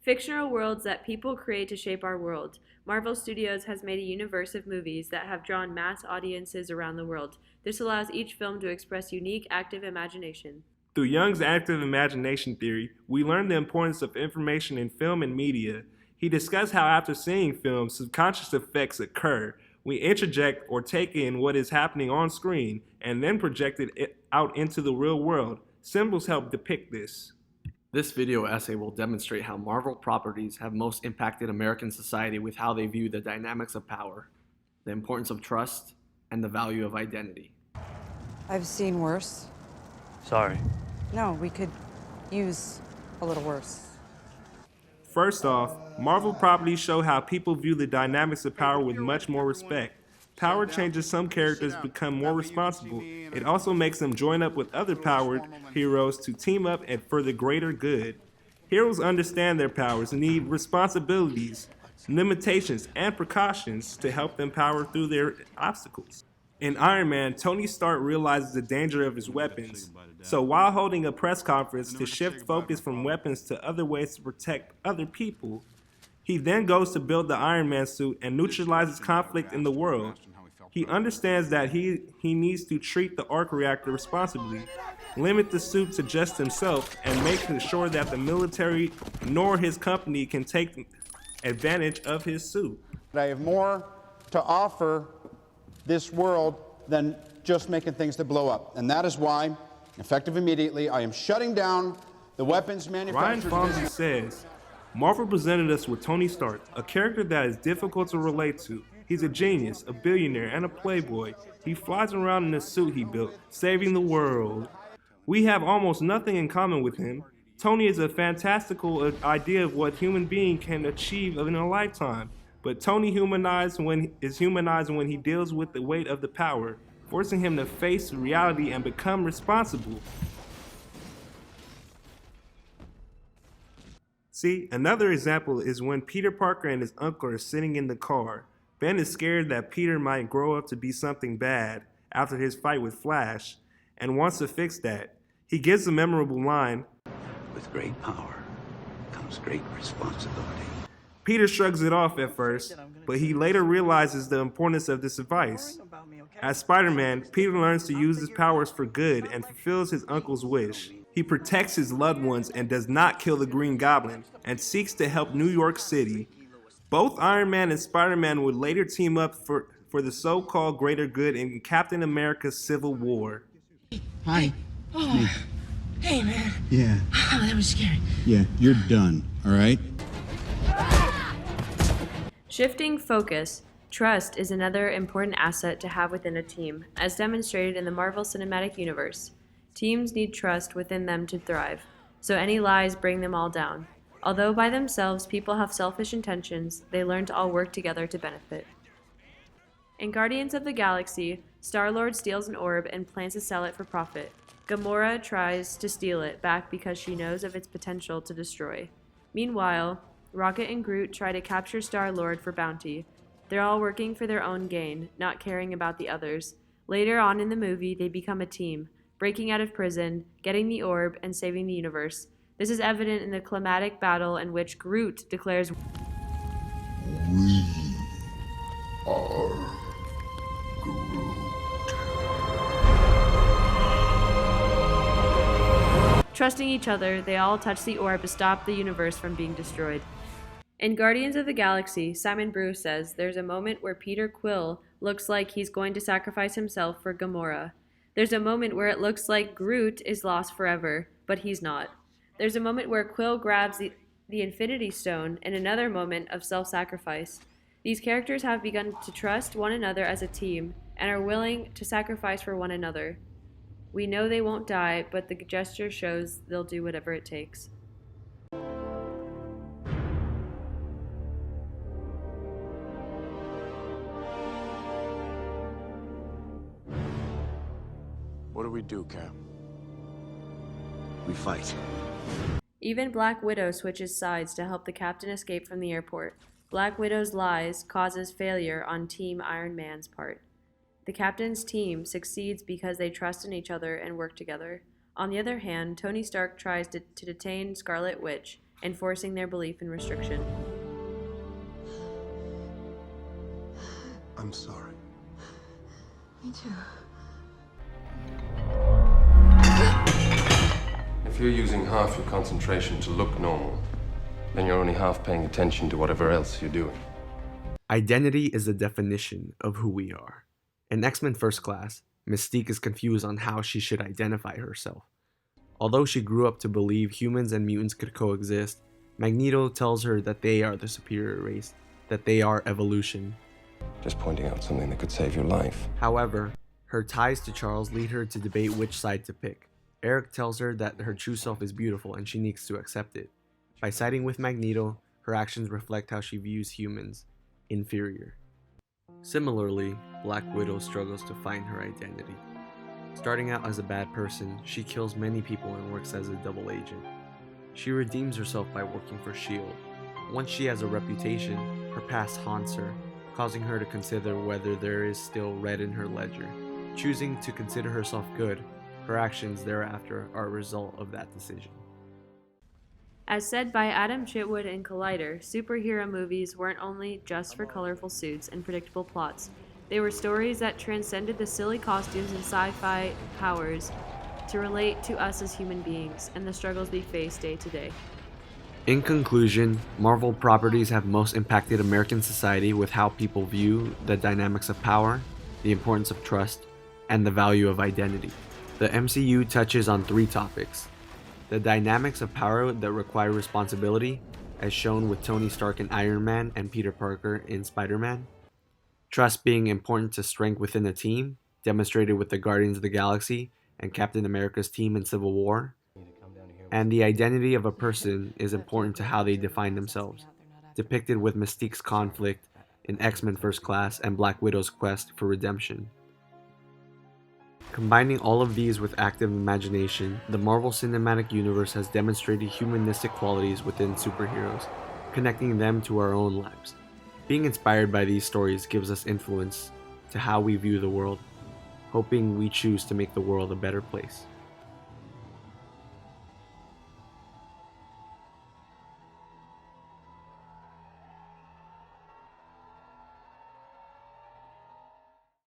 Fictional worlds that people create to shape our world. Marvel Studios has made a universe of movies that have drawn mass audiences around the world. This allows each film to express unique, active imagination. Through Jung's active imagination theory, we learn the importance of information in film and media. He discussed how after seeing films, subconscious effects occur. We interject or take in what is happening on screen and then project it out into the real world. Symbols help depict this. This video essay will demonstrate how Marvel properties have most impacted American society with how they view the dynamics of power, the importance of trust, and the value of identity. I've seen worse. Sorry. No, we could use a little worse. First off, Marvel properties show how people view the dynamics of power with much more respect. Power changes some characters become more responsible. It also makes them join up with other powered heroes to team up and for the greater good. Heroes understand their powers and need responsibilities, limitations, and precautions to help them power through their obstacles. In Iron Man, Tony Stark realizes the danger of his weapons. So while holding a press conference to shift focus from weapons to other ways to protect other people, he then goes to build the Iron Man suit and neutralizes conflict in the world. He understands that he needs to treat the arc reactor responsibly, limit the suit to just himself, and make sure that the military nor his company can take advantage of his suit. I have more to offer this world than just making things that blow up. And that is why, effective immediately, I am shutting down the weapons manufacturers. Ryan Fonzie says, Marvel presented us with Tony Stark, a character that is difficult to relate to. He's a genius, a billionaire, and a playboy. He flies around in a suit he built, saving the world. We have almost nothing in common with him. Tony is a fantastical idea of what human being can achieve in a lifetime. But Tony is humanized when he deals with the weight of the power, forcing him to face reality and become responsible. See, another example is when Peter Parker and his uncle are sitting in the car. Ben is scared that Peter might grow up to be something bad after his fight with Flash, and wants to fix that. He gives a memorable line, "With great power comes great responsibility." Peter shrugs it off at first, but he later realizes the importance of this advice. As Spider-Man, Peter learns to use his powers for good and fulfills his uncle's wish. He protects his loved ones and does not kill the Green Goblin, and seeks to help New York City. Both Iron Man and Spider-Man would later team up for the so-called greater good in Captain America's Civil War. Hi. Oh, hey, man. Yeah. Oh, that was scary. Yeah, you're done, all right? Shifting focus. Trust is another important asset to have within a team, as demonstrated in the Marvel Cinematic Universe. Teams need trust within them to thrive, so any lies bring them all down. Although by themselves people have selfish intentions, they learn to all work together to benefit. In Guardians of the Galaxy, Star-Lord steals an orb and plans to sell it for profit. Gamora tries to steal it back because she knows of its potential to destroy. Meanwhile, Rocket and Groot try to capture Star-Lord for bounty. They're all working for their own gain, not caring about the others. Later on in the movie, they become a team, breaking out of prison, getting the orb, and saving the universe. This is evident in the climatic battle in which Groot declares, "We are Groot." Trusting each other, they all touch the orb to stop the universe from being destroyed. In Guardians of the Galaxy, Simon Bruce says there's a moment where Peter Quill looks like he's going to sacrifice himself for Gamora. There's a moment where it looks like Groot is lost forever, but he's not. There's a moment where Quill grabs the Infinity Stone, and another moment of self-sacrifice. These characters have begun to trust one another as a team, and are willing to sacrifice for one another. We know they won't die, but the gesture shows they'll do whatever it takes. What do we do, Cap? We fight. Even Black Widow switches sides to help the captain escape from the airport. Black Widow's lies causes failure on Team Iron Man's part. The captain's team succeeds because they trust in each other and work together. On the other hand, Tony Stark tries to detain Scarlet Witch enforcing their belief in restriction. I'm sorry. Me too. If you're using half your concentration to look normal, then you're only half paying attention to whatever else you're doing. Identity is the definition of who we are. In X-Men First Class, Mystique is confused on how she should identify herself. Although she grew up to believe humans and mutants could coexist, Magneto tells her that they are the superior race, that they are evolution. Just pointing out something that could save your life. However, her ties to Charles lead her to debate which side to pick. Eric tells her that her true self is beautiful and she needs to accept it. By siding with Magneto, her actions reflect how she views humans, inferior. Similarly, Black Widow struggles to find her identity. Starting out as a bad person, she kills many people and works as a double agent. She redeems herself by working for S.H.I.E.L.D. Once she has a reputation, her past haunts her, causing her to consider whether there is still red in her ledger. Choosing to consider herself good, her actions thereafter are a result of that decision. As said by Adam Chitwood in Collider, superhero movies weren't only just for colorful suits and predictable plots. They were stories that transcended the silly costumes and sci-fi powers to relate to us as human beings and the struggles we face day to day. In conclusion, Marvel properties have most impacted American society with how people view the dynamics of power, the importance of trust, and the value of identity. The MCU touches on 3 topics: the dynamics of power that require responsibility, as shown with Tony Stark in Iron Man and Peter Parker in Spider-Man; trust being important to strength within a team, demonstrated with the Guardians of the Galaxy and Captain America's team in Civil War; and the identity of a person is important to how they define themselves, depicted with Mystique's conflict in X-Men First Class and Black Widow's quest for redemption. Combining all of these with active imagination, the Marvel Cinematic Universe has demonstrated humanistic qualities within superheroes, connecting them to our own lives. Being inspired by these stories gives us influence to how we view the world, hoping we choose to make the world a better place.